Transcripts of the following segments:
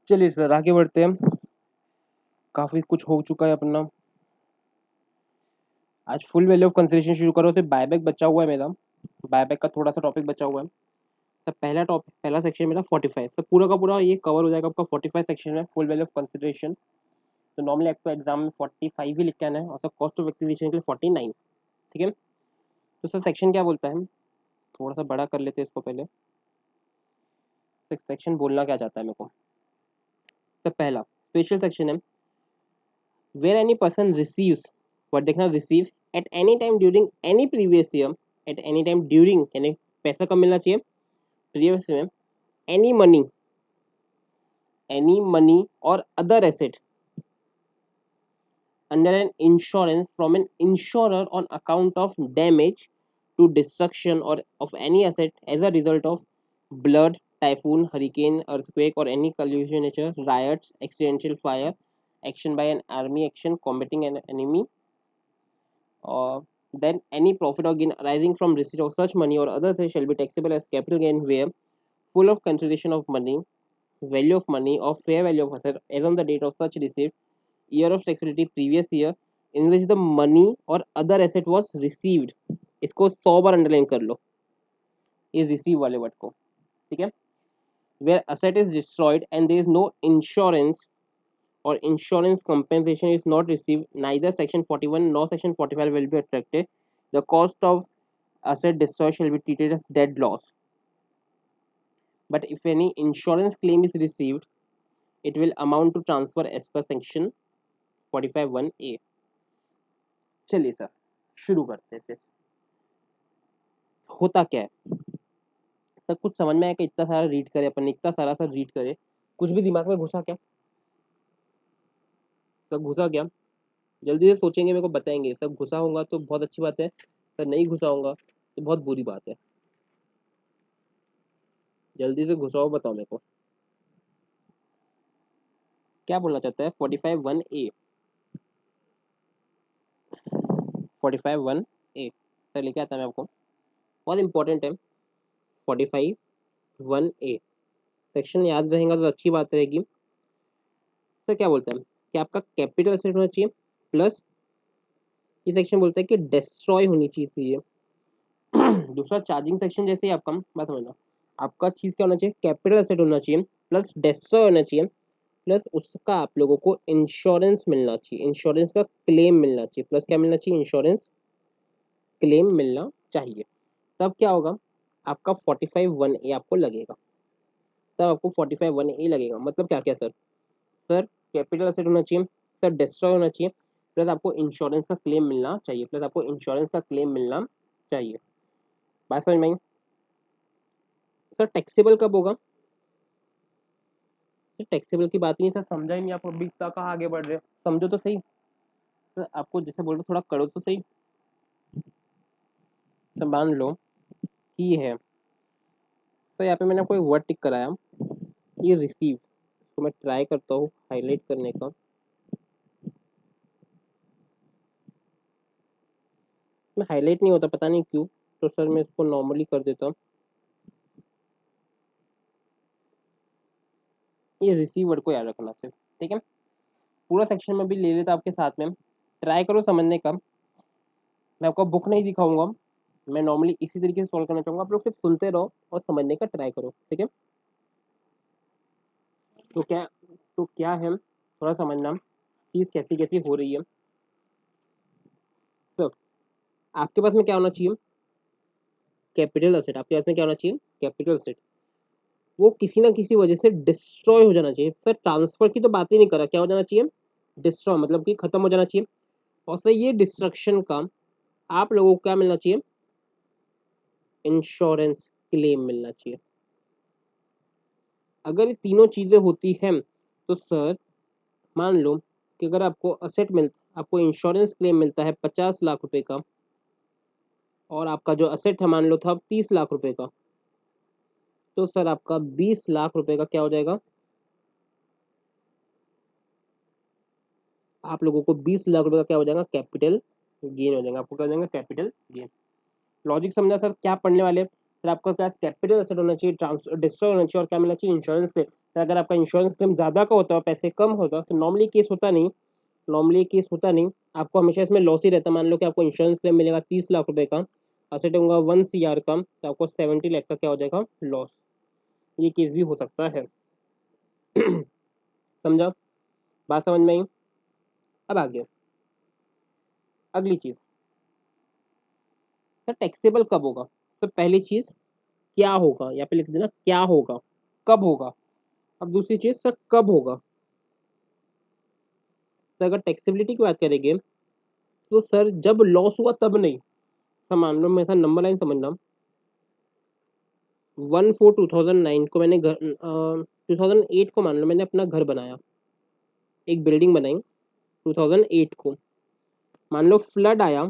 चलिए सर आगे बढ़ते हैं। काफी कुछ हो चुका है अपना। आज फुल वैल्यू ऑफ कंसिडरेशन शुरू करो। तो बायबैक बचा हुआ है मेरा। बायबैक का थोड़ा सा टॉपिक बचा हुआ है। सर पहला टॉपिक, पहला सेक्शन मेरा 45। सर पूरा का पूरा ये कवर हो जाएगा आपका। 45 सेक्शन है फुल वैल्यू ऑफ कंसिडरेशन। तो नॉर्मली आपको एग्जाम में 45 ही लिख के आना है और सर कॉस्ट ऑफ एक्विजिशन के लिए 49। ठीक है। तो सर सेक्शन क्या बोलता है, थोड़ा सा बड़ा कर लेते हैं इसको पहले। सेक्शन बोलना क्या चाहता है मेरे को। सर पहला स्पेशल सेक्शन है, where any person receives, what देखना receive at any time during any previous year, at any time during यानी पैसा कब मिलना चाहिए previous में, any money or other asset under an insurance from an insurer on account of damage to destruction or of any asset as a result of blood, typhoon, hurricane, earthquake or any collision nature, riots, accidental fire, action by an army, action combating an enemy, or then any profit or gain arising from receipt of such money or other things shall be taxable as capital gain, where full of consideration of money, value of money, or fair value of asset as on the date of such receipt, year of taxability previous year in which the money or other asset was received. इसको 100 बार underline कर लो इस receive वाले word को। ठीक है। where asset is destroyed and there is no insurance or insurance compensation is not received, neither section 41 nor section 45 will be attracted. The cost of asset destroyed shall be treated as dead loss. But if any insurance claim is received, it will amount to transfer as per section 45(1)(a). चलिए sir शुरू करते हैं फिर। होता क्या है sir, कुछ समझ में आया कि इतना सारा रीड करे अपन, इतना सारा सर रीड करे, कुछ भी दिमाग में घुसा क्या? सब घुसा क्या? जल्दी से सोचेंगे, मेरे को बताएंगे। सब घुसा होगा तो बहुत अच्छी बात है, सर नहीं घुसा होगा तो बहुत बुरी बात है। जल्दी से घुसाओ, बताओ मेरे को क्या बोलना चाहता है। 45(1)(a), 45(1)(a) सर लेके आता है मैं आपको, बहुत इंपॉर्टेंट है। 45(1)(a सेक्शन याद रहेगा तो अच्छी बात रहेगी। सर क्या बोलता है कि आपका कैपिटल एसेट होना चाहिए, प्लस ये सेक्शन बोलता है कि डिस्ट्रॉय होनी चाहिए। दूसरा चार्जिंग सेक्शन जैसे ही आपका बात समझना, आपका चीज क्या होना चाहिए, कैपिटल एसेट होना चाहिए, प्लस डिस्ट्रॉय होना चाहिए, प्लस उसका आप लोगों को इंश्योरेंस मिलना चाहिए, इंश्योरेंस का क्लेम मिलना चाहिए, प्लस क्या मिलना चाहिए, इंश्योरेंस क्लेम मिलना चाहिए। तब क्या होगा, आपका 45(1)(a) आपको लगेगा। तब आपको 45(1)(a) लगेगा। मतलब क्या क्या सर, सर कैपिटल एसेट होना चाहिए, सर डिस्ट्रॉय होना चाहिए, प्लस आपको इंश्योरेंस का क्लेम मिलना चाहिए, प्लस आपको इंश्योरेंस का क्लेम मिलना चाहिए। बात समझ में आई? सर टैक्सेबल कब होगा? सर टैक्सेबल की बात नहीं सर, समझा ही नहीं आप, अभी तक कहाँ आगे बढ़ रहे हो, समझो तो सही। सर आपको जैसे बोल रहे थोड़ा करो तो सही। सर मान लो कि ये है, सर यहाँ पे मैंने कोई वर्ड टिक कराया, ये रिसीव, तो मैं ट्राई करता हूँ हाईलाइट करने का। मैं हाईलाइट नहीं होता, पता नहीं क्यों, तो सर मैं इसको नॉर्मली कर देता हूँ। ये रिसीव वर्ड को याद रखना सिर्फ, ठीक है। पूरा सेक्शन में भी ले लेता आपके साथ में, ट्राई करो समझने का। मैं आपको बुक नहीं दिखाऊंगा, मैं नॉर्मली इसी तरीके से सॉल्व करना चाहूंगा। आप लोग सिर्फ सुनते रहो और समझने का ट्राई करो, ठीक है। तो क्या, तो क्या है, थोड़ा समझना चीज कैसी कैसी हो रही है। तो आपके पास में क्या होना चाहिए, कैपिटल एसेट। आपके पास में क्या होना चाहिए, कैपिटल एसेट। वो किसी ना किसी वजह से डिस्ट्रॉय हो जाना चाहिए। सर ट्रांसफर की तो बात ही नहीं करा, क्या हो जाना चाहिए, डिस्ट्रॉय, मतलब कि खत्म हो जाना चाहिए। और सर ये डिस्ट्रक्शन का आप लोगों को क्या मिलना चाहिए, इंश्योरेंस क्लेम मिलना चाहिए। अगर ये तीनों चीजें होती हैं तो सर मान लो कि अगर आपको असेट मिलता, आपको इंश्योरेंस क्लेम मिलता है 50 लाख रुपए का, और आपका जो असेट है मान लो था 30 लाख रुपए का, तो सर आपका 20 लाख रुपए का क्या हो जाएगा, आप लोगों को 20 लाख रुपए का क्या हो जाएगा, कैपिटल गेन हो जाएगा। आपको क्या हो जाएगा, कैपिटल गेन। लॉजिक समझा सर, क्या पढ़ने वाले सर, आपका क्या कैपिटल एसेट होना चाहिए, ट्रांसफर डिस्ट्रॉय होना चाहिए, और क्या मिलना चाहिए, इंश्योरेंस पे। तो अगर आपका इंश्योरेंस क्लेम ज़्यादा का होता है और पैसे कम होता तो नॉर्मली केस होता नहीं, नॉर्मली केस होता नहीं, आपको हमेशा इसमें लॉस ही रहता। मान लो कि आपको इंश्योरेंस क्लेम मिलेगा 30 लाख रुपए का, असेट होगा 1 CR का, तो आपको 70 लाख का क्या हो जाएगा, लॉस। ये केस भी हो सकता है। समझा, बात समझ में आई। अब आगे अगली चीज, सर टैक्सेबल कब होगा। तो पहली चीज क्या होगा, यहाँ पे लिख देना क्या होगा, कब होगा। अब दूसरी चीज सर कब होगा। सर अगर टैक्सेबिलिटी की बात करेंगे तो सर जब लॉस हुआ तब नहीं। सर मान लो मेरे साथ नंबर लाइन समझना, 1/4/2009 को मैंने घर 2008 को मान लो मैंने अपना घर बनाया, एक बिल्डिंग बनाई 2008 को। मान लो फ्लड आया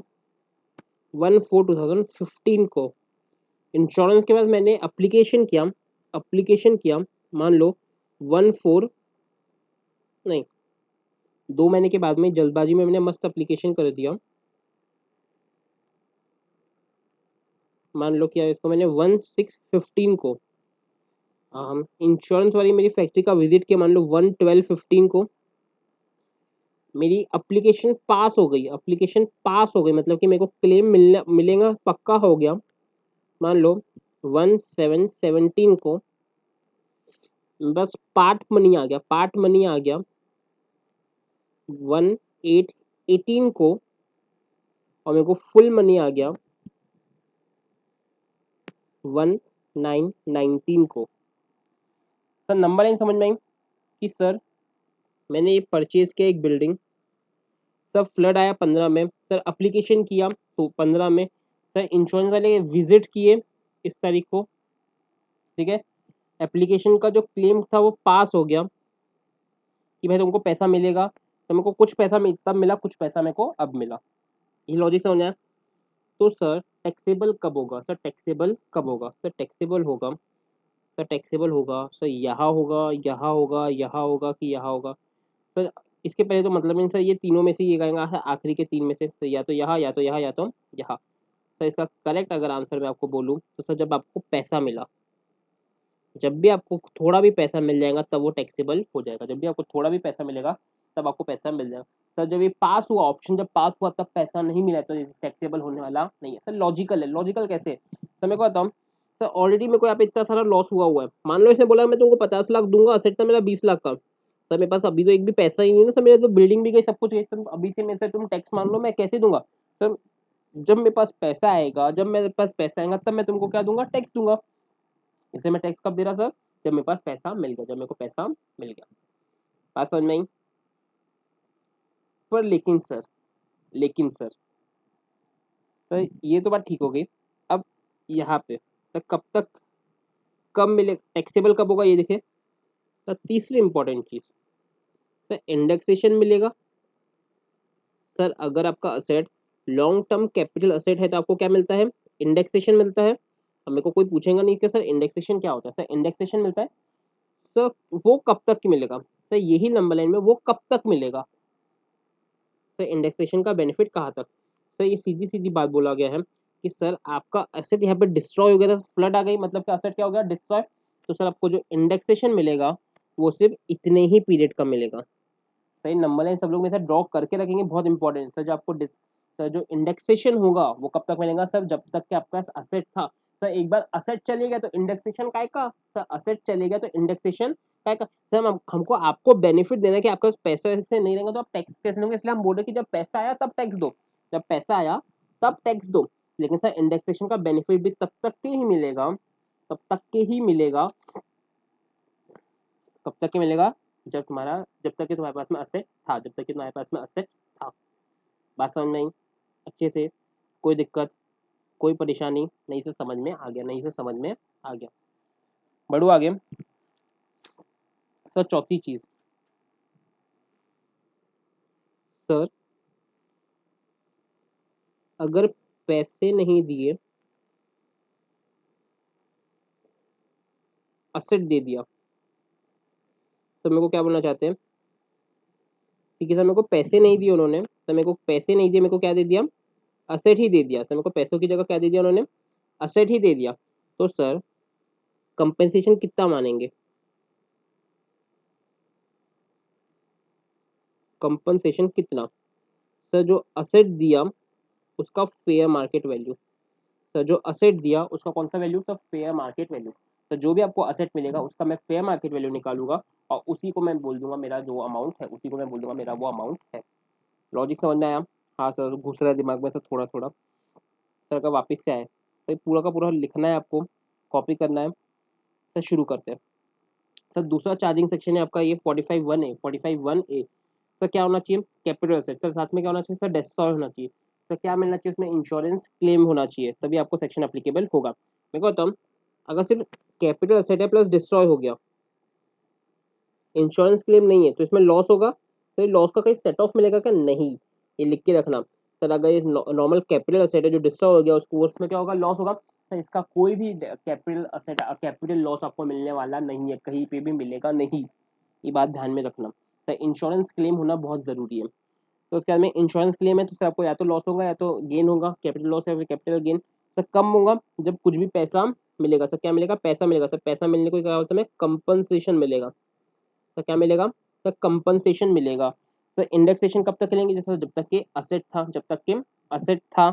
1/4/2015 को। इंश्योरेंस के बाद मैंने एप्लीकेशन किया मान लो 1/4 नहीं 2 महीने के बाद में, जल्दबाजी में मैंने मस्त एप्लीकेशन कर दिया। मान लो किया इसको मैंने 1/6/15 को। इंश्योरेंस वाली मेरी फैक्ट्री का विजिट किया मान लो 1/12/15 को। मेरी एप्लीकेशन पास हो गई, एप्लीकेशन पास हो गई मतलब कि मेरे को क्लेम मिलेगा पक्का हो गया मान लो 1/7/17 को। बस पार्ट मनी आ गया, पार्ट मनी आ गया 1/8/18 को, और मेरे को फुल मनी आ गया 1/9/19 को। सर नंबर लाइन समझ में आई कि सर मैंने ये परचेज किया एक बिल्डिंग, सर फ्लड आया 15 में, सर एप्लीकेशन किया तो 15 में, सर इंश्योरेंस वाले विजिट किए इस तारीख को, ठीक है। एप्लीकेशन का जो क्लेम था वो पास हो गया कि भाई तुमको पैसा मिलेगा, तो मेरे को कुछ पैसा तब मिला, कुछ पैसा मेरे को अब मिला। ये लॉजिक समझ आया। तो सर टैक्सेबल कब होगा, सर टैक्सेबल कब होगा, सर टैक्सेबल होगा, सर टैक्सेबल होगा सर यहाँ होगा, यहाँ होगा, यहाँ होगा कि यहाँ होगा। सर इसके पहले तो मतलब नहीं सर, ये तीनों में से ये कहेंगे सर, आखिरी के 3 में से, तो या तो यहाँ या तो यहाँ या तो यहाँ। सर इसका करेक्ट अगर आंसर मैं आपको बोलूँ तो सर जब आपको पैसा मिला, जब भी आपको थोड़ा भी पैसा मिल जाएगा तब वो टैक्सेबल हो जाएगा। जब भी आपको थोड़ा भी पैसा मिलेगा तब आपको पैसा मिल जाएगा। सर जब ये पास हुआ, ऑप्शन जब पास हुआ तब पैसा नहीं मिला तो ये टैक्सेबल होने वाला नहीं है। सर लॉजिकल है, लॉजिकल कैसे, सर मेरे को बताऊँ। सर ऑलरेडी मेरे को यहाँ पे इतना सारा लॉस हुआ है, मान लो इसने बोला मैं तुमको 50 लाख दूंगा, असेट था मेरा 20 लाख का। सर मेरे पास अभी तो एक भी पैसा ही नहीं है ना सर, मेरा तो बिल्डिंग भी गई, सब कुछ गई, तुम अभी से मेरे से तुम टैक्स मान लो, मैं कैसे दूंगा। सर जब मेरे पास पैसा आएगा, जब मेरे पास पैसा आएगा तब मैं तुमको क्या दूंगा, टैक्स दूंगा। इसलिए मैं टैक्स कब दे रहा सर, जब मेरे पास पैसा मिल गया, जब मेरे को पैसा मिल गया। बात समझ में आई। पर लेकिन सर तो ये तो बात ठीक हो गई। अब यहाँ पे तो कब मिले, टैक्सेबल कब होगा, ये देखे। तो तीसरी इंपॉर्टेंट चीज, तो इंडेक्सेशन मिलेगा। सर अगर आपका asset long term capital asset है तो आपको क्या मिलता है, इंडेक्सेशन मिलता है। अब मेरे को कोई पूछेगा नहीं कि सर इंडेक्सेशन क्या होता है, सर इंडेक्सेशन मिलता है। तो वो कब तक की मिलेगा, सर यही नंबर लाइन में वो कब तक मिलेगा। सर इंडेक्सेशन का बेनिफिट कहाँ तक, सर ये सीधी सीधी बात बोला गया है कि सर आपका एसेट यहाँ पे डिस्ट्रॉय हो गया था, फ्लड आ गई मतलब कि एसेट क्या हो गया, डिस्ट्रॉय। तो सर आपको जो इंडेक्सेशन मिलेगा वो सिर्फ इतने ही पीरियड का मिलेगा। सही नंबर लाइन सब लोग मेरे साथ ड्रॉ करके रखेंगे, बहुत इंपॉर्टेंट। सर जो आपको सर जो इंडेक्सेशन होगा वो कब तक मिलेगा, सर जब तक कि आपका असेट था। सर एक बार असेट चले गया तो इंडेक्सेशन काय का, सर असेट चले गया तो इंडेक्सेशन काय का। सर हमको आपको बेनिफिट देना है कि आपके पास पैसा ऐसे नहीं रहेगा तो आप टैक्स कैसे दोगे, इसलिए हम बोल रहे कि जब पैसा आया तब टैक्स दो, जब पैसा आया तब टैक्स दो। लेकिन सर इंडेक्सेशन का बेनिफिट भी तब तक के ही मिलेगा, तब तक के ही मिलेगा, कब तक के मिलेगा, जब तक कि तुम्हारे पास में असेट था, जब तक कि तुम्हारे पास में असेट था। बात समझ में आई अच्छे से, कोई दिक्कत, कोई परेशानी नहीं, से समझ में आ गया, नहीं से समझ में आ गया। बढ़ो आगे। सर चौथी चीज, सर अगर पैसे नहीं दिए, असेट दे दिया, तो मेरे को क्या बोलना चाहते हैं, ठीक है सर मेरे को पैसे नहीं दिए उन्होंने, तो मेरे को पैसे नहीं दिए, मेरे को क्या दे दिया, असेट ही दे दिया। सर मेरे को पैसों की जगह क्या दे दिया उन्होंने, असेट ही दे दिया। तो सर कंपेंसेशन कितना मानेंगे, कंपनसेशन कितना? सर जो असेट दिया उसका फेयर मार्केट वैल्यू। सर जो असेट दिया उसका कौन सा value? Sir fair market value. तो जो भी आपको असेट मिलेगा उसका मैं फेयर मार्केट वैल्यू निकालूंगा और उसी को मैं बोल दूंगा मेरा जो अमाउंट है, उसी को मैं बोल दूंगा मेरा वो अमाउंट है। लॉजिक समझ में आया? हाँ सर, घुस रहा है दिमाग में सर थोड़ा थोड़ा। सर का वापस से आए, सर पूरा का पूरा लिखना है आपको, कॉपी करना है। सर शुरू करते हैं। सर दूसरा चार्जिंग सेक्शन है आपका ये 45(1)(a). 45(1)(a) सर क्या होना चाहिए? Capital asset. सर साथ में क्या होना चाहिए? सर डिस्ट्रॉय होना चाहिए। सर क्या मिलना चाहिए उसमें? इंश्योरेंस क्लेम होना चाहिए, तभी आपको सेक्शन एप्लीकेबल होगा। मैं कहता हूँ अगर सिर्फ कैपिटल एसेट है प्लस डिस्ट्रॉय हो गया, इंश्योरेंस क्लेम नहीं है, तो इसमें लॉस होगा। तो ये लॉस का कहीं सेट ऑफ मिलेगा क्या? नहीं। ये लिख के रखना। सर अगर ये नॉर्मल कैपिटल एसेट है जो डिस्ट्रॉय हो गया, उसको उसमें क्या होगा? लॉस होगा। सर इसका कोई भी कैपिटल एसेट कैपिटल लॉस आपको मिलने वाला नहीं है, कहीं पे भी मिलेगा नहीं। ये बात ध्यान में रखना। सर इंश्योरेंस क्लेम होना बहुत जरूरी है। तो उसके बाद में इंश्योरेंस क्लेम है तो सर आपको या तो लॉस होगा या तो गेन होगा, कैपिटल लॉस या फिर कैपिटल गेन। सर कम होगा जब कुछ भी पैसा मिलेगा। सर क्या मिलेगा? पैसा मिलेगा। सर पैसा मिलने को क्या होता है? कंपनसेशन मिलेगा। तो क्या मिलेगा? तो कंपनसेशन मिलेगा। तो इंडेक्सेशन कब तक लेंगे? जैसे जब तक के असेट था, जब तक के असेट था।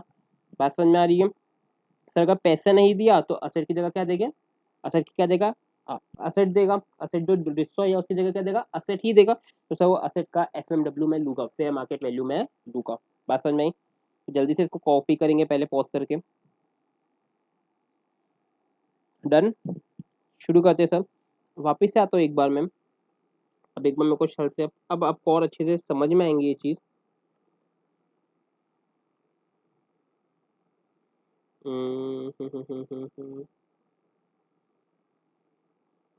बात समझ में आ रही है? सर अगर पैसा नहीं दिया तो असेट की जगह क्या देगा? असेट की क्या देगा? असेट देगा। असेट जो डिस्ट्रॉय है उसकी जगह क्या देगा? असेट ही देगा। तो सर वो असेट का एफएमडब्ल्यू में लूंगा, फेयर मार्केट वैल्यू में लूंगा। बात समझ में आई? जल्दी से इसको कॉपी करेंगे पहले पॉज करके। डन। शुरू करते हैं सर। वापिस से आता हूँ एक बार मैम। अब एक बार मेरे को शल से अब आपको और अच्छे से समझ में आएंगी ये चीज।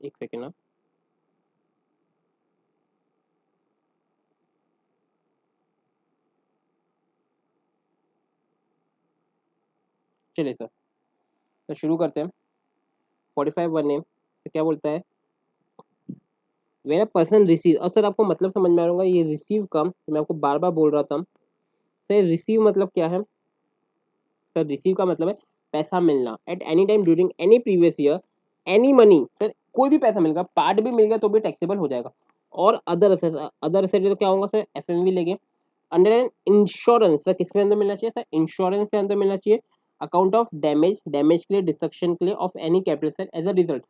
एक सेकेंड ना। चलिए सर, तो शुरू करते हैं। 45(1)(a) तो क्या बोलता है? When a person receive. अब सर आपको मतलब समझ में आ रहा होगा ये रिसीव का, मैं आपको बार बार बोल रहा था। सर रिसीव मतलब क्या है? सर रिसीव का मतलब है पैसा मिलना at any time during any previous year. Any money, sir कोई भी पैसा मिलेगा, पार्ट भी मिल गया तो भी टैक्सेबल हो जाएगा। और अदर असेट, अदर असेट तो क्या होगा सर? एफएमवी लेंगे। अंडर एन इंश्योरेंस, सर किसके अंदर मिलना चाहिए? सर इंश्योरेंस के अंदर मिलना चाहिए। अकाउंट ऑफ डैमेज, डैमेज के लिए, डिस्ट्रक्शन के लिए of any capital set as a result.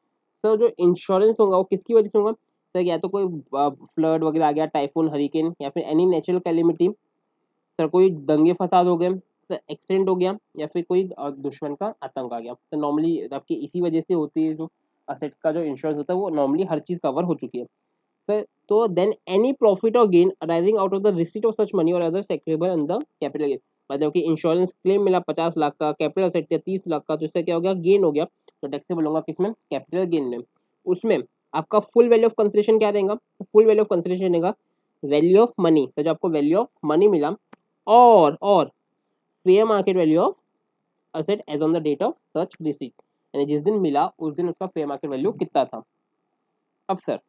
Sir जो इंश्योरेंस होगा वो किसकी वजह से होगा? सर या तो कोई फ्लड वगैरह आ गया, टाइफून, हरिकेन, या फिर एनी नेचुरल कैलिमिटी। सर कोई दंगे फसाद हो गए, सर एक्सीडेंट हो गया, या फिर कोई दुश्मन का आतंक आ गया। तो नॉर्मली आपकी इसी वजह से होती है जो असेट का जो इंश्योरेंस होता है, वो नॉर्मली हर चीज कवर हो चुकी है। सर तो देन एनी प्रॉफिट और gain arising out of the receipt of such money और other taxable in the capital gain. मतलब कि इंश्योरेंस क्लेम मिला 50 लाख का, कैपिटल असेट थे 30 लाख का, तो इससे क्या हो गया? गेन हो गया। तो टैक्सेबल होगा किसमें? कैपिटल गेन में। उसमें आपका फुल वैल्यू ऑफ कंसिडरेशन क्या रहेगा? फुल वैल्यू ऑफ कंसिडरेशन रहेगा वैल्यू ऑफ मनी। तो जो आपको वैल्यू ऑफ मनी मिला, और fair market value of asset as on the date of such receipt, यानी जिस दिन मिला उस दिन उसका फेयर मार्केट वैल्यू कितना था। अब sir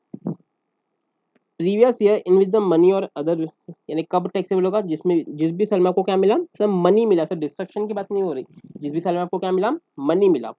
previous year in which the money और अदर, यानी कब टैक्सेबल होगा? जिसमें जिस भी साल में आपको क्या मिला? सर मनी मिला। सर डिस्ट्रक्शन की बात नहीं हो रही, जिस भी साल में आपको क्या मिला? मनी मिला।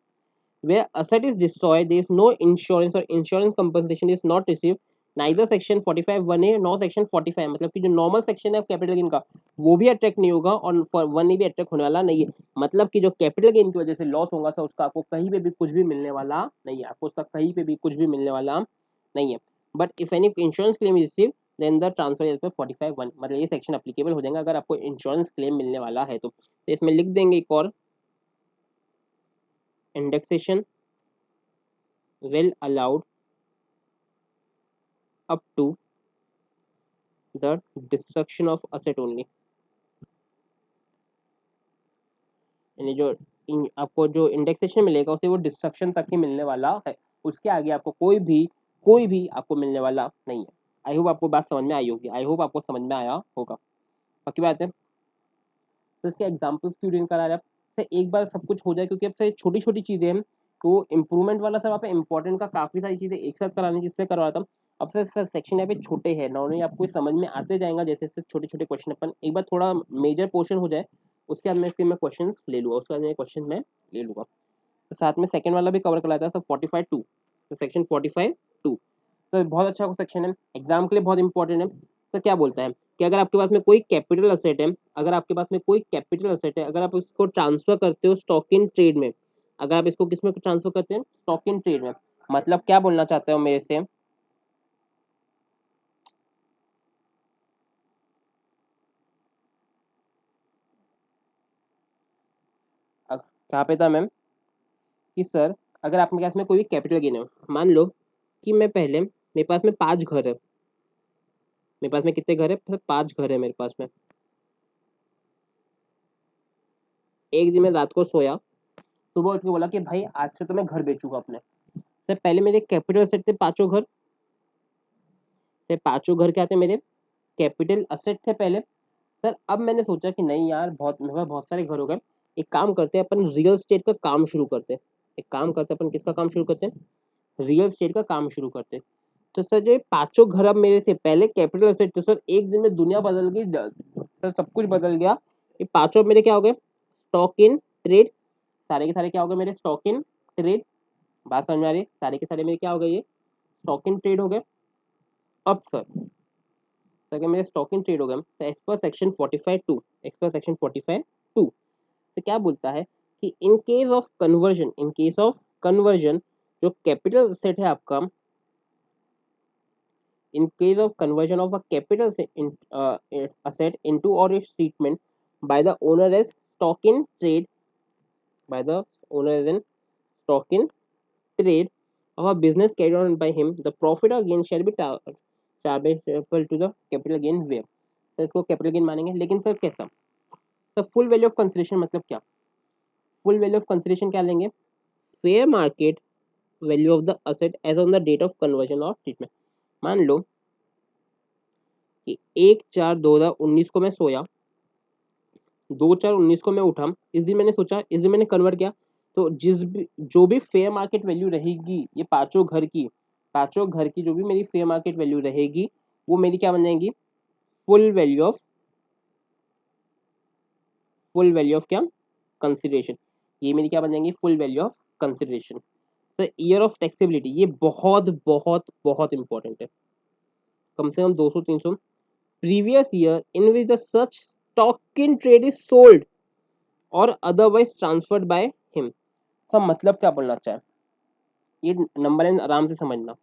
Where asset is destroyed, there is no insurance or insurance compensation is not received. Neither section 45(1)(a) nor section 45, मतलब कि जो नॉर्मल सेक्शन है कैपिटल गेन का, वो भी अट्रैक्ट नहीं होगा और 1A भी अट्रैक्ट होने वाला नहीं है। मतलब कि जो कैपिटल गेन की वजह से लॉस होगा सर, उसका आपको कहीं पे भी कुछ भी मिलने वाला नहीं है। आपको उसका कहीं पे भी कुछ भी मिलने वाला नहीं है। But if any insurance claim is receive then the transfer as per 45(1), मतलब ये सेक्शन अप्लीकेबल हो जाएगा अगर आपको इंश्योरेंस क्लेम मिलने वाला है तो इसमें लिख देंगे एक और, indexation well allowed up to the destruction of asset only। यानी जो आपको जो इंडेक्सेशन मिलेगा उसे वो डिस्ट्रक्शन तक ही मिलने वाला है, उसके आगे आपको कोई भी आपको मिलने वाला नहीं है। आई होप आपको बात समझ में आई होगी, आई होप आपको समझ में आया होगा। बाकी बात है तो इसके एग्जाम्पल्स क्यों नहीं करा रहे आप? सर एक बार सब कुछ हो जाए, क्योंकि अब सर छोटी छोटी चीजें हैं तो इम्प्रूवमेंट वाला सर वहाँ पे इंपॉर्टेंट का काफी सारी चीजें एक साथ कराने की इसलिए करवा रहा था। अब सर सेक्शन यहाँ पे छोटे हैं, नॉर्मली आपको समझ में आते जाएगा जैसे जैसे छोटे छोटे क्वेश्चन अपन एक बार थोड़ा मेजर पोर्शन हो जाए, उसके बाद में फिर मैं क्वेश्चन ले लूंगा, उसके बाद में क्वेश्चन मैं ले लूंगा। तो साथ में सेकंड वाला भी कवर कराता है सर 45(2), तो सेक्शन 45(2) तो बहुत अच्छा सेक्शन है, एग्जाम के लिए बहुत इंपॉर्टेंट है। सर क्या बोलता है? कि अगर आपके पास में कोई कैपिटल असेट है, अगर आपके पास में कोई कैपिटल असेट है, अगर आप उसको ट्रांसफर करते हो स्टॉक इन ट्रेड में, अगर आप इसको किस में ट्रांसफर करते हैं, स्टॉक इन ट्रेड में, मतलब क्या बोलना चाहते हो मेरे से, कहाँ पे था मैम, कि सर अगर आपके पास में कोई भी कैपिटल गेन है, मान लो कि मैं पहले, मेरे पास में 5 घर है, मेरे पास में कितने घर है, 5 घर है मेरे पास में। एक दिन मैं रात को सोया, सुबह उठ के बोला कि भाई आज से तो मैं घर बेचूंगा अपने। सर पहले मेरे कैपिटल असेट थे 5 घर, सर 5 घर क्या थे मेरे कैपिटल असेट थे पहले। सर अब मैंने सोचा कि नहीं यार, बहुत मेरे पास बहुत सारे घर हो गए, एक काम करते हैं अपन रियल स्टेट का काम शुरू करते हैं, एक काम करते हैं अपन किसका काम शुरू करते हैं, रियल स्टेट का काम शुरू करते हैं। तो सर जो ये 5 घर अब मेरे थे पहले कैपिटल असेट थे, सर एक दिन में दुनिया बदल गई, सर सब कुछ बदल गया। ये 5 मेरे क्या हो गए, स्टॉक इन ट्रेड, सारे के सारे क्या हो गए मेरे, स्टॉक इन ट्रेड। बात समझ में आ रही है, सारे के सारे मेरे क्या हो गए, ये स्टॉक इन ट्रेड हो गए। अब सर अगर मेरे स्टॉक इन ट्रेड हो गए, तो as per section 45(2), as per section 45(2) तो क्या बोलता है कि इन case of conversion, in case of conversion, जो कैपिटल सेट है आपका, in case of conversion of a capital asset into or its treatment by the owner as stock in trade, by the owner as in stock in trade of a business carried on by him, the profit or gain shall be chargeable to the capital gain where, तो इसको capital gain मानेंगे, लेकिन sir कैसा, sir full value of consideration मतलब क्या, full value of consideration क्या लेंगे, fair market value of the asset as on the date of conversion और ट्रीटमेंट। मान लो कि 1/4/2019 को मैं सोया, 2/4/19 को मैं उठा, इस दिन मैंने सोचा, इस दिन मैंने कन्वर्ट किया, तो जो भी फेयर मार्केट वैल्यू रहेगी ये 5 घर की, 5 घर की जो भी मेरी फेयर मार्केट वैल्यू रहेगी, वो मेरी क्या बन जाएगी, full value of, full value of क्या, कंसिडरेशन, ये मेरी क्या बन जाएंगी, फुल वैल्यू ऑफ कंसिडरेशन। तो ईयर ऑफ टैक्सेबिलिटी ये बहुत बहुत बहुत इंपॉर्टेंट है, कम से कम 200-300, previous year in which the such stock in trade is sold और अदरवाइज ट्रांसफर्ड बाय हिम। सब मतलब क्या बोलना चाहे, ये नंबर है आराम से समझना।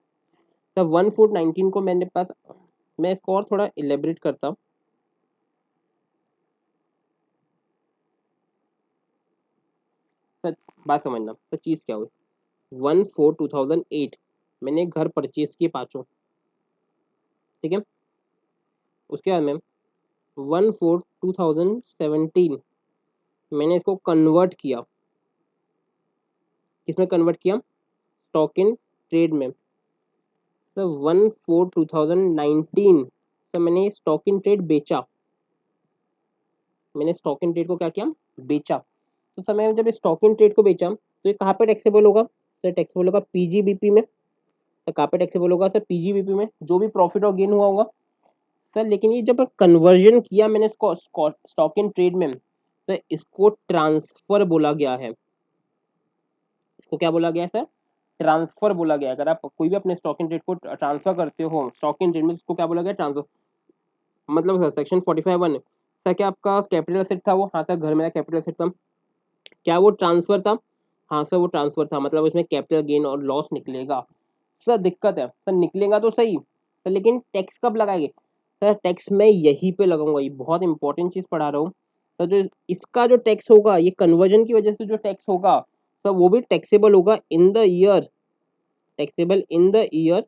तब 1/4/19 को मैंने पास, मैं इसको और थोड़ा इलेबरेट करता हूँ। सर बात समझना, तो चीज़ क्या हुई, 1/4/2008 मैंने घर परचेज किए 5, ठीक है। उसके बाद में 1/4/2017 मैंने इसको कन्वर्ट किया, किसमें कन्वर्ट किया, स्टॉक इन ट्रेड में। तो 1/4/2019 तो मैंने स्टॉक इन ट्रेड बेचा, मैंने स्टॉक इन ट्रेड को क्या किया, बेचा। तो समय जब स्टॉक इन ट्रेड को बेचा तो ये कहाँ पे टैक्सेबल होगा, सर टैक्सेबल होगा पीजीबीपी में। तो कहाँ पे टैक्सेबल होगा, सर पीजीबीपी में, जो भी प्रॉफिट और गेन हुआ होगा। सर लेकिन ये जब कन्वर्जन किया मैंने इसको स्टॉक इन ट्रेड में, तो इसको ट्रांसफर बोला गया है, इसको क्या बोला गया है सर, ट्रांसफर बोला गया है। अगर आप कोई भी अपने स्टॉक इन ट्रेड को ट्रांसफर करते हो स्टॉक इन ट्रेड में, इसको क्या बोला गया, ट्रांसफर। मतलब सर सेक्शन 45(1) सर क्या आपका कैपिटल एसेट था वो, हाँ सर घर मेरा कैपिटल एसेट था, क्या वो ट्रांसफर था, हाँ सर वो ट्रांसफर था, मतलब इसमें कैपिटल गेन और लॉस निकलेगा। सर दिक्कत है, सर निकलेगा तो सही सर, लेकिन टैक्स कब लगाएंगे, सर टैक्स मैं यहीं पे लगाऊंगा, ये बहुत इंपॉर्टेंट चीज पढ़ा रहा हूँ। सर जो इसका जो टैक्स होगा, ये कन्वर्जन की वजह से जो टैक्स होगा, सर वो भी टैक्सेबल होगा इन the year, taxable in the year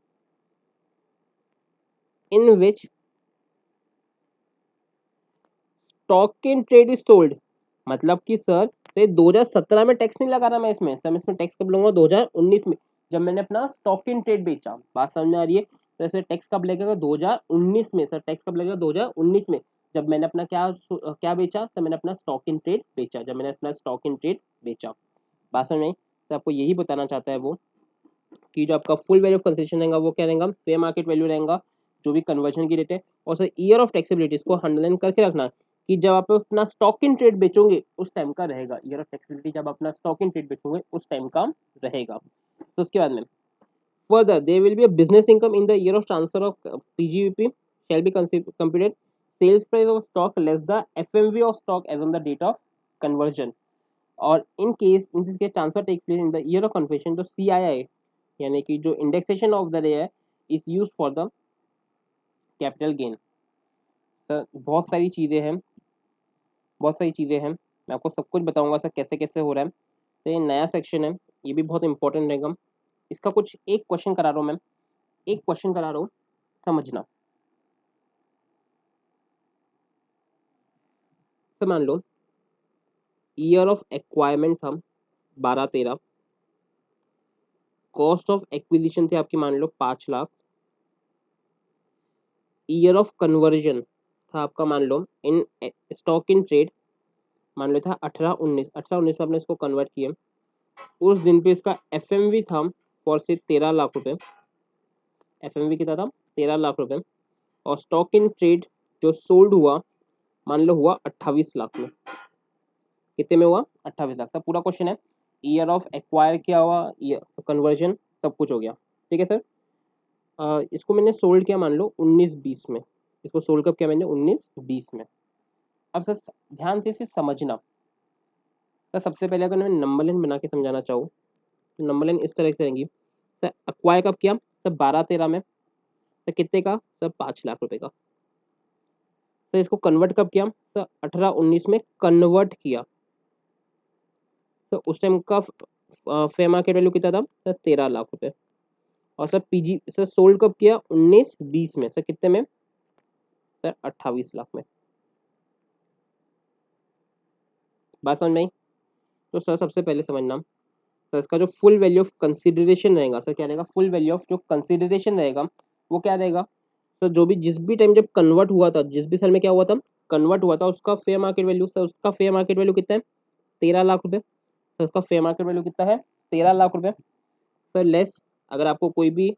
in which stock in trade is sold. मतलब कि सर से 2017 में टैक्स नहीं लगा रहा मैं इसमें, सर मैं इसमें टैक्स कब लूंगा, 2019 में, जब मैंने अपना स्टॉक इन ट्रेड बेचा। बात समझ में आ रही है, तो ऐसे टैक्स कब लगेगा, 2019 में। सर टैक्स कब लगेगा, 2019 में, जब मैंने अपना क्या क्या बेचा, सर मैंने अपना स्टॉक इन ट्रेड बेचा, जब मैंने अपना स्टॉक इन ट्रेड बेचा। बात समझ में आई? सर आपको यही बताना चाहता है वो, कि जो आपका फुल वैल्यू ऑफ कंसेशन रहेगा वो क्या रहेगा, फेयर मार्केट वैल्यू रहेगा, जो भी कन्वर्जन की रेट है। और सर ईयर ऑफ टैक्सेबिलिटी इसको अंडरलाइन करके रखना, कि जब आप अपना स्टॉक इन ट्रेड बेचोगे उस टाइम का रहेगा, ईयर ऑफ टैक्सेबिलिटी जब अपना स्टॉक इन ट्रेड बेचोगे उस टाइम का रहेगा। तो उसके बाद में further there will be a business income in the year of transfer of PGVP shall be computed sales price of stock less the FMV of stock as on the date of conversion, और in case in this case transfer take place in the year of conversion, तो CII यानी कि जो indexation of the day है is use for the capital gain. Sir बहुत सारी चीज़ें हैं, बहुत सारी चीज़ें हैं, मैं आपको सब कुछ बताऊंगा सर कैसे कैसे हो रहा है। तो ये नया सेक्शन है, ये भी बहुत इंपॉर्टेंट रहेगा। इसका कुछ एक क्वेश्चन करा रहा हूँ मैम, एक क्वेश्चन करा रहा हूँ, समझना। तो मान लो ईयर ऑफ एक्वायरमेंट था 12-13, कॉस्ट ऑफ एक्विजिशन थे आपकी मान लो 5 लाख, ईयर ऑफ कन्वर्जन था आपका मान लो इन स्टॉक इन ट्रेड मान लो था 18-19, 18-19 में आपने इसको कन्वर्ट किया, उस दिन पे इसका एफएमवी था फॉर से 13 लाख रुपए, एफएमवी कितना था 13 लाख रुपए, और स्टॉक इन ट्रेड जो सोल्ड हुआ मान लो हुआ 28 लाख में। कितने में हुआ 28 लाख। का पूरा क्वेश्चन है, ईयर ऑफ एक्वायर क्या हुआ, ईयर कन्वर्जन सब कुछ हो गया, ठीक है सर। इसको मैंने सोल्ड किया मान लो 19-20 में, इसको सोल्ड कब किया मैंने 19-20 में। अब सर ध्यान से इसे समझना। सर सबसे पहले अगर मैं नंबर लाइन बना के समझाना चाहूँ तो नंबर लाइन इस तरह से रहेंगी। सर एक्वायर कब किया सर 12-13 में, सर कितने का सर 5 लाख रुपए का। सर इसको कन्वर्ट कब किया सर 18-19 में कन्वर्ट किया, तो उस टाइम का फेयर मार्केट वैल्यू कितना था सर 13 लाख रुपए। और सर पीजी सर सोल्ड कब किया 19-20 में, सर कितने में सर 28 लाख में। बात समझ में आई। तो सर सबसे पहले समझना, सर इसका जो फुल वैल्यू ऑफ कंसिडरेशन रहेगा सर क्या रहेगा, फुल वैल्यू ऑफ जो कंसिडरेशन रहेगा वो क्या रहेगा सर, जो भी जिस भी टाइम जब कन्वर्ट हुआ था, जिस भी साल में क्या हुआ था कन्वर्ट हुआ था, उसका फेयर मार्केट वैल्यू, सर उसका फेयर मार्केट वैल्यू कितना है 13 लाख रुपए। सर उसका फेयर मार्केट वैल्यू कितना है 13 लाख रुपए। सर लेस अगर आपको कोई भी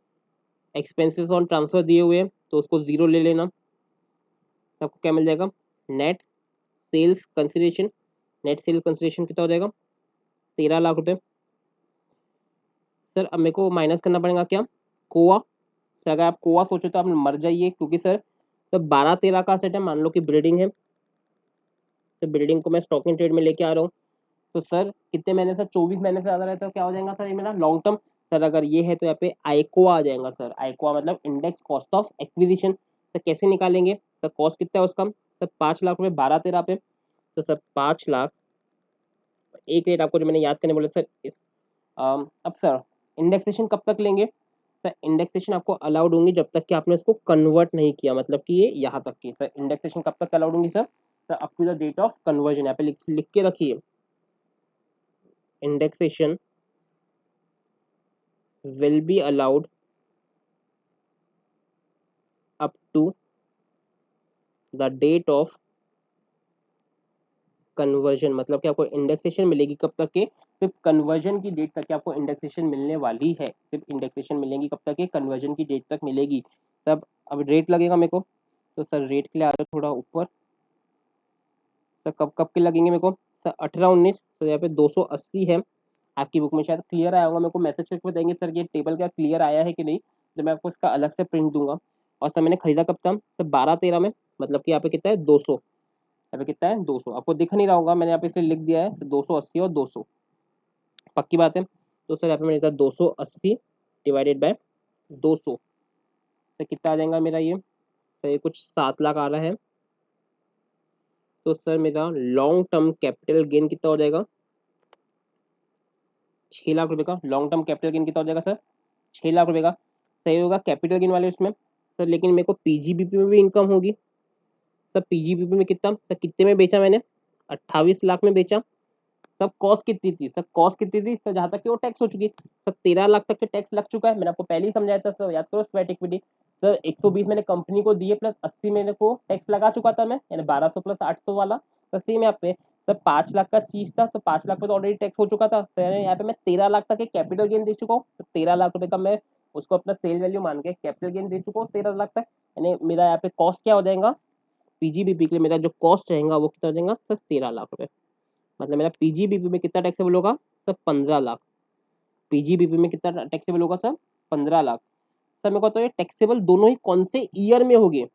एक्सपेंसेस ऑन ट्रांसफर दिए हुए हैं तो उसको जीरो ले लेना, तो आपको क्या मिल जाएगा net sales consideration. Net sales consideration कितना हो जाएगा 13 लाख रुपए। सर अब मेरे को माइनस करना पड़ेगा क्या कोआ। सर अगर आप कोआ सोचो तो आप मर जाइए, क्योंकि सर 12-13 का सेट है, मान लो कि ब्रीडिंग है, तो ब्रीडिंग को मैं स्टॉक इन ट्रेड में लेके आ रहा हूँ, तो सर कितने महीने से 24 महीने से ज्यादा रहता है तो क्या हो जाएगा सर ये मेरा लॉन्ग टर्म। सर अगर ये है तो यहाँ पे आइकोआ आ जाएगा सर, आइकोआ मतलब index cost of acquisition. Sir कैसे निकालेंगे सर, कॉस्ट कितना है उसका सर 5 लाख रुपए 12-13 पे, तो सर 5 लाख, एक रेट आपको जो मैंने याद करने बोला सर अब सर इंडेक्सेशन कब तक लेंगे सर, इंडेक्सेशन आपको अलाउड होंगी जब तक कि आपने इसको कन्वर्ट नहीं किया, मतलब कि ये यहाँ तक की। सर इंडेक्सेशन कब तक अलाउड होंगी sir up to the date of conversion, यहाँ पे लिख के रखिए, indexation will be allowed up to the date of conversion, मतलब कि आपको इंडेक्सेशन मिलेगी कब तक के सिर्फ कन्वर्जन की डेट तक के आपको इंडेक्सेशन मिलने वाली है, सिर्फ इंडेक्सेशन मिलेगी कब तक के कन्वर्जन की डेट तक मिलेगी तब। अब रेट लगेगा मेरे को, तो सर रेट के लिए आ रहा थोड़ा ऊपर। सर कब कब के लगेंगे मेरे को सर 18-19, तो यहाँ पे 280 है आपकी बुक में, शायद क्लियर आया होगा, मेरे को मैसेज करके बताएंगे सर ये टेबल क्या क्लियर आया है कि नहीं, तो मैं आपको इसका अलग से प्रिंट दूंगा। और सर मैंने खरीदा कब था सर 12-13 में, मतलब कि यहाँ पे कितना है 200, यहाँ पे कितना है 200, आपको दिख नहीं रहा होगा, मैंने यहाँ पे इसलिए लिख दिया है तो 280 और 200 पक्की बात है। तो सर यहाँ पे मैंने लिखा 280 डिवाइडेड बाय 200, सर कितना आ जाएगा मेरा ये, सर ये कुछ 7 लाख आ रहा है। तो सर मेरा लॉन्ग टर्म कैपिटल गेन कितना हो जाएगा 6 लाख रुपए का। लॉन्ग टर्म कैपिटल गेन कितना हो जाएगा सर 6 लाख रुपए का। सही होगा कैपिटल गेन वाले उसमें सर, लेकिन मेरे को पीजीबीपी में भी इनकम होगी। सर पीजीबीपी में कितना सर, कितने में बेचा मैंने 28 लाख में बेचा। सब कॉस्ट कितनी थी सर, कॉस्ट कितनी थी सर, जहां तक कि वो टैक्स हो चुकी सर 13 लाख तक के टैक्स लग चुका है, मैंने आपको पहले ही समझाया था सर, याद करो स्वेट इक्विटी। सर 120 मैंने कंपनी को दिए प्लस 80 मेरे को टैक्स लगा चुका था मैं, यानी 1200 प्लस 800 वाला। तो सेम यहाँ पे सर 5 लाख का चीज था, तो 5 लाख पे तो ऑलरेडी टैक्स हो चुका था, तो यहाँ पे मैं 13 लाख तक के कैपिटल गेन दे चुका हूँ, तो 13 लाख रुपए का मैं उसको अपना सेल वैल्यू मान के कैपिटल गेन दे चुका हूँ 13 लाख तक। यानी मेरा यहाँ पे कॉस्ट क्या हो जाएगा पीजीबीपी के लिए, मेरा जो कॉस्ट रहेगा वो कितना हो जाएगा सर 13 लाख रुपए। मतलब मेरा पीजीबीपी में कितना टैक्सेबल होगा सर 15 लाख। पीजीबीपी में कितना टैक्सेबल होगा सर 15 लाख। सर मेरे को तो ये टैक्सेबल दोनों ही कौन से ईयर में होंगे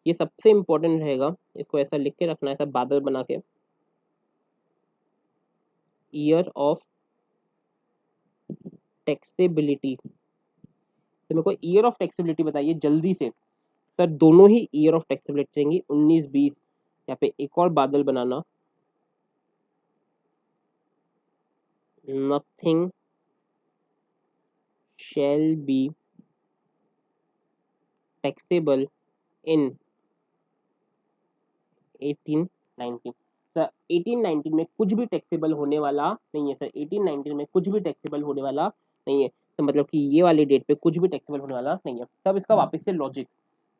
ये सबसे इंपॉर्टेंट रहेगा, इसको ऐसा लिख के रखना है, ऐसा बादल बना के, ईयर ऑफ टैक्सेबिलिटी। तो मेरे को ईयर ऑफ टैक्सेबिलिटी बताइए जल्दी से सर, दोनों ही ईयर ऑफ टैक्सेबिलिटी रहेंगी 19-20। यहाँ पे एक और बादल बनाना, nothing shall be taxable in 1819। Sir 1819 में कुछ भी टैक्सेबल होने वाला नहीं है सर, 1819 में कुछ भी टैक्सेबल होने वाला नहीं है, तो मतलब कि ये वाली डेट पे कुछ भी टैक्सेबल होने वाला नहीं है। तब इसका वापस से लॉजिक,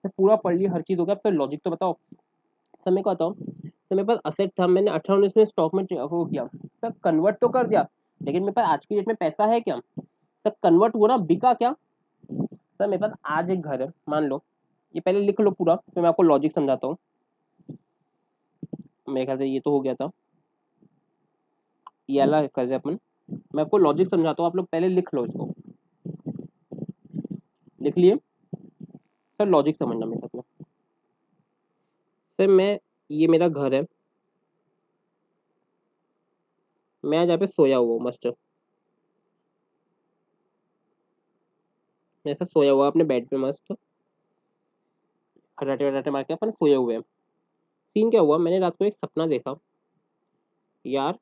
सर पूरा पढ़ लिया, हर चीज हो गया, फिर लॉजिक तो बताओ। सर मेरे को बताओ, सर मेरे पास असेट था, मैंने 18-19 में स्टॉक में वो किया, सर कन्वर्ट तो कर दिया, लेकिन मेरे पास आज की डेट में पैसा है क्या? सर कन्वर्ट हुआ ना, बिका क्या? सर मेरे पास आज एक घर है, मान लो, ये पहले लिख लो पूरा, फिर मैं आपको लॉजिक समझाता हूँ। मेरे ख्याल से ये तो हो गया था, ये वाला कर दे अपन। मैं आपको लॉजिक समझाता हूँ, आप लोग पहले लिख लो इसको। लिख लिए? सर लॉजिक समझना मेरे साथ में। सर मैं, ये मेरा घर है, मैं आज यहाँ पे सोया हुआ हूँ मस्त, मैं ऐसा सोया हुआ अपने बेड पे मस्त, खटाटे वटाटे मार के अपन सोए हुए हैं। सीन क्या हुआ, मैंने रात को एक सपना देखा, यार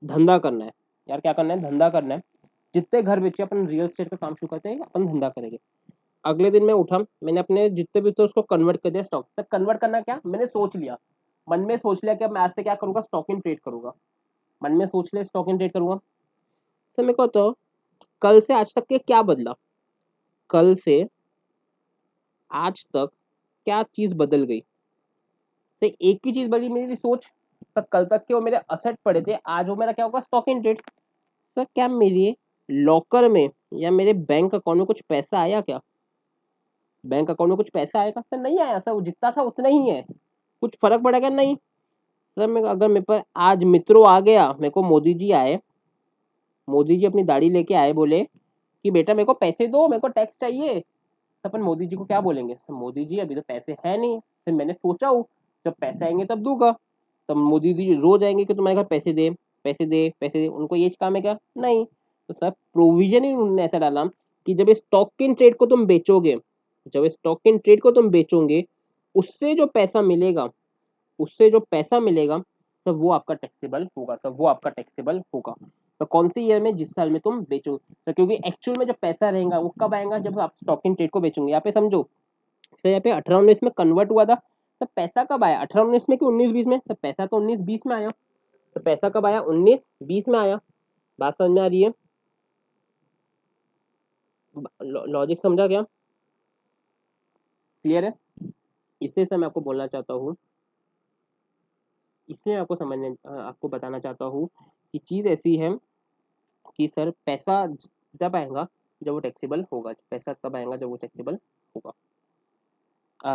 धंधा करना है, यार क्या करना है, धंधा करना है, जितने घर बेचे अपन रियल एस्टेट का काम शुरू करते हैं, अपन धंधा करेंगे। अगले दिन मैं उठा, मैंने अपने जितने भी थे उसको कन्वर्ट कर दिया स्टॉक। सर कन्वर्ट करना क्या, मैंने सोच लिया, मन में सोच लिया कि अब मैं आज से क्या करूंगा, स्टॉक इन ट्रेड करूंगा, मन में सोच लिया स्टॉक इन ट्रेड करूंगा। सर मेरे को तो कल से आज तक के क्या बदला, कल से आज तक क्या चीज बदल गई? तो एक ही चीज बदली, मेरी सोच। सर कल तक के वो मेरे असेट पड़े थे, आज वो मेरा क्या होगा, स्टॉक इन ट्रेड। सर क्या मेरे लॉकर में या मेरे बैंक अकाउंट में कुछ पैसा आया क्या? बैंक अकाउंट में कुछ पैसा आएगा? सर नहीं आया, सर वो जितना था उतना ही है, कुछ फर्क पड़ेगा नहीं। सर मैं अगर मेरे पास आज मित्रों आ गया, मेरे को मोदी जी आए, मोदी जी अपनी दाढ़ी लेके आए, बोले कि बेटा मेरे को पैसे दो, मेरे को टैक्स चाहिए, तो अपन मोदी जी को क्या बोलेंगे, तो मोदी जी अभी तो पैसे है नहीं, फिर मैंने सोचा हूँ जब पैसे आएंगे तब दूंगा। तब मोदी जी रोज आएंगे कि तुम्हारे घर पैसे दे, पैसे दे, पैसे दे, उनको ये काम है क्या? नहीं। तो सर प्रोविजन ही उन्होंने ऐसा डाला कि जब स्टॉक इन ट्रेड को तुम बेचोगे, जब स्टॉक इन ट्रेड को तुम बेचोगे, उससे जो पैसा मिलेगा, उससे जो पैसा मिलेगा, तो वो आपका टैक्सेबल होगा, तो वो आपका टैक्सेबल होगा। तो कौन सी ईयर में, जिस साल में तुम बेचोगे, तो क्योंकि एक्चुअल में जब पैसा रहेगा वो कब आएगा, जब आप स्टॉक इन ट्रेड को बेचोगे। यहाँ पे समझो, तो यहाँ पे 18-19 में कन्वर्ट हुआ था, तो पैसा कब आया, 18-19 में कि 19-20 में? तो पैसा तो 19-20 में आया, तो पैसा कब आया, 19-20 में आया। बात समझ में आ रही है? लॉजिक समझा क्या? क्लियर है? इससे मैं आपको बोलना चाहता हूँ, इसलिए आपको आपको बताना चाहता हूँ कि चीज ऐसी है कि सर पैसा जब आएगा जब वो टैक्सेबल होगा, पैसा तब आएगा जब वो टैक्सेबल होगा।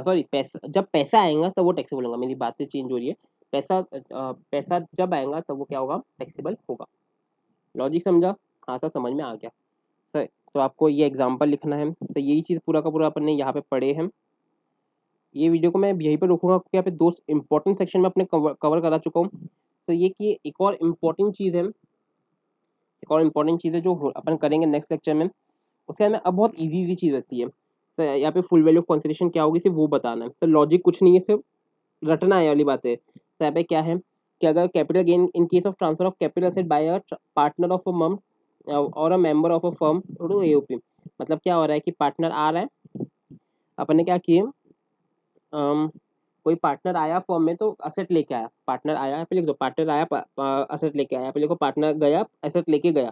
सॉरी, पैसा जब पैसा आएगा तब वो टैक्सेबल होगा, मेरी बातें चेंज हो रही है। पैसा जब आएगा तब वो क्या होगा, टैक्सेबल होगा। लॉजिक समझा? हाँ सर समझ में आ गया। सर तो आपको ये एग्जाम्पल लिखना है, तो यही चीज़ पूरा का पूरा अपन ने यहाँ पे पढ़े हैं। ये वीडियो को मैं यहीं पे रोकूंगा क्योंकि यहाँ पे दो इंपॉर्टेंट सेक्शन में अपने कवर करा चुका हूँ। तो ये कि एक और इम्पोर्टेंट चीज़ है, एक और इम्पोर्टेंट चीज़ है जो अपन करेंगे नेक्स्ट लेक्चर में, उसके में अब बहुत इजी इजी चीज़ रहती है। तो यहाँ पे फुल वैल्यू ऑफ कंसिडरेशन क्या होगी सिर्फ वो बताना है, तो लॉजिक कुछ नहीं है, सिर्फ रटना है वाली बात है। तो यहाँ पे क्या है कि अगर capital gain in case of transfer of capital asset by a partner of a um और a member of a firm to AOP, मतलब क्या हो रहा है कि पार्टनर आ रहा है, अपन ने क्या किए, कोई पार्टनर आया फॉर्म में तो असेट लेके आया, पार्टनर आया पे लिख दो, पार्टनर आया असेट लेके आया, पे लिखो पार्टनर गया असेट लेके गया,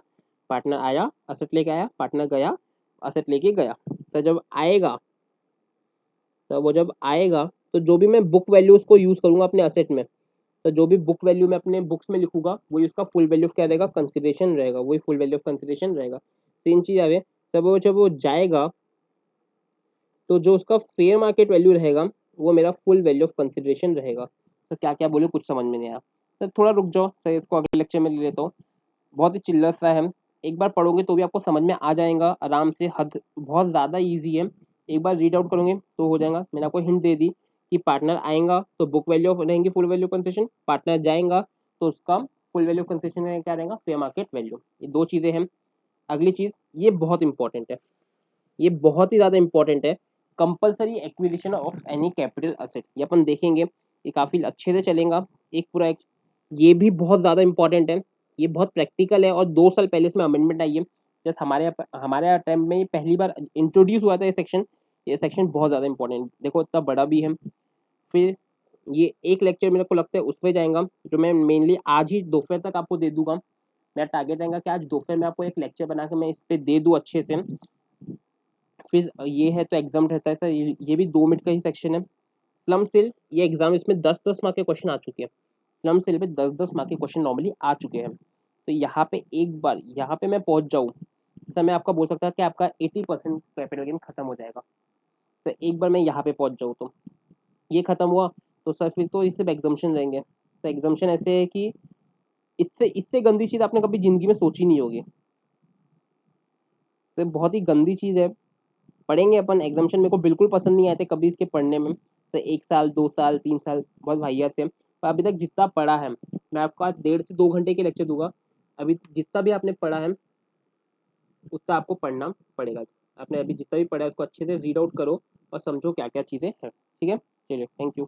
पार्टनर आया असेट लेके आया, पार्टनर गया असेट लेके गया। तो जब आएगा, तो वो जब आएगा तो जो भी मैं बुक वैल्यू उसको यूज करूंगा अपने असेट में, तो जो भी बुक वैल्यू मैं अपने बुक्स में लिखूंगा वही उसका फुल वैल्यू क्या रहेगा, कंसिडरेशन रहेगा, वही फुल वैल्यू ऑफ कंसिडरेशन रहेगा। तीन चीज आवे, तब वो जब वो जाएगा तो जो उसका फेयर मार्केट वैल्यू रहेगा वो मेरा फुल वैल्यू ऑफ कंसिडरेशन रहेगा। तो क्या क्या बोले कुछ समझ में नहीं आया, तो थोड़ा रुक जाओ, सही इसको अगले लेक्चर में ले लेता हूँ। बहुत ही चिल्लर सा है, एक बार पढ़ोगे तो भी आपको समझ में आ जाएगा आराम से, हद बहुत ज़्यादा इजी है, एक बार रीड आउट करोगे तो हो जाएगा। मैंने आपको हिंट दे दी कि पार्टनर आएगा तो बुक वैल्यू ऑफ रहेंगी फुल वैल्यू कंसेशन, पार्टनर जाएगा तो उसका फुल वैल्यू कंसेशन क्या रहेगा फेयर मार्केट वैल्यू। ये दो चीजें हैं। अगली चीज ये बहुत इंपॉर्टेंट है, ये बहुत ही ज्यादा इंपॉर्टेंट है, compulsory acquisition of any capital asset. ये अपन देखेंगे, ये काफी अच्छे से चलेगा एक पूरा एक, ये भी बहुत ज्यादा इंपॉर्टेंट है, ये बहुत प्रैक्टिकल है और 2 साल पहले इसमें अमेंडमेंट आई है। जस्ट हमारे टाइम में ये पहली बार इंट्रोड्यूस हुआ था ये सेक्शन। ये सेक्शन बहुत ज्यादा इंपॉर्टेंट, देखो इतना बड़ा भी है। फिर ये एक लेक्चर मेरे को लगता है उसमें जाएगा, जो मैं मेनली आज ही दोपहर तक आपको दे दूंगा। मेरा टारगेट रहेगा कि आज दोपहर में आपको एक लेक्चर बना के मैं इस पे दे दूं अच्छे से। फिर ये है तो एग्जाम रहता है सर, ये भी 2 मिनट का ही सेक्शन है। स्लम सेल, ये एग्जाम इसमें 10-10 मार्क के क्वेश्चन आ चुके हैं। स्लम सेल में 10-10 मार्क के क्वेश्चन नॉर्मली आ चुके हैं। तो यहाँ पे एक बार यहाँ पे मैं पहुंच जाऊँ, सर मैं आपका बोल सकता कि आपका 80% कैपिटल गेन खत्म हो जाएगा। तो एक बार मैं यहाँ पे पहुंच जाऊँ तो ये खत्म हुआ, तो सर फिर तो इससे एग्जाम्शन रहेंगे। तो एग्जाम्शन ऐसे है कि इससे इससे गंदी चीज आपने कभी जिंदगी में सोची नहीं होगी। तो बहुत ही गंदी चीज है। पढ़ेंगे अपन, एग्जाम्शन मेरे को बिल्कुल पसंद नहीं आए थे कभी इसके पढ़ने में। तो 1 साल 2 साल 3 साल बहुत वाहियात थे, पर अभी तक जितना पढ़ा है, मैं आपको आज 1.5 से 2 घंटे के लेक्चर दूंगा। अभी जितना भी आपने पढ़ा है उतना आपको पढ़ना पड़ेगा। आपने अभी जितना भी पढ़ा है उसको अच्छे से रीड आउट करो और समझो क्या क्या चीज़ें हैं। ठीक है, चलिए, थैंक यू।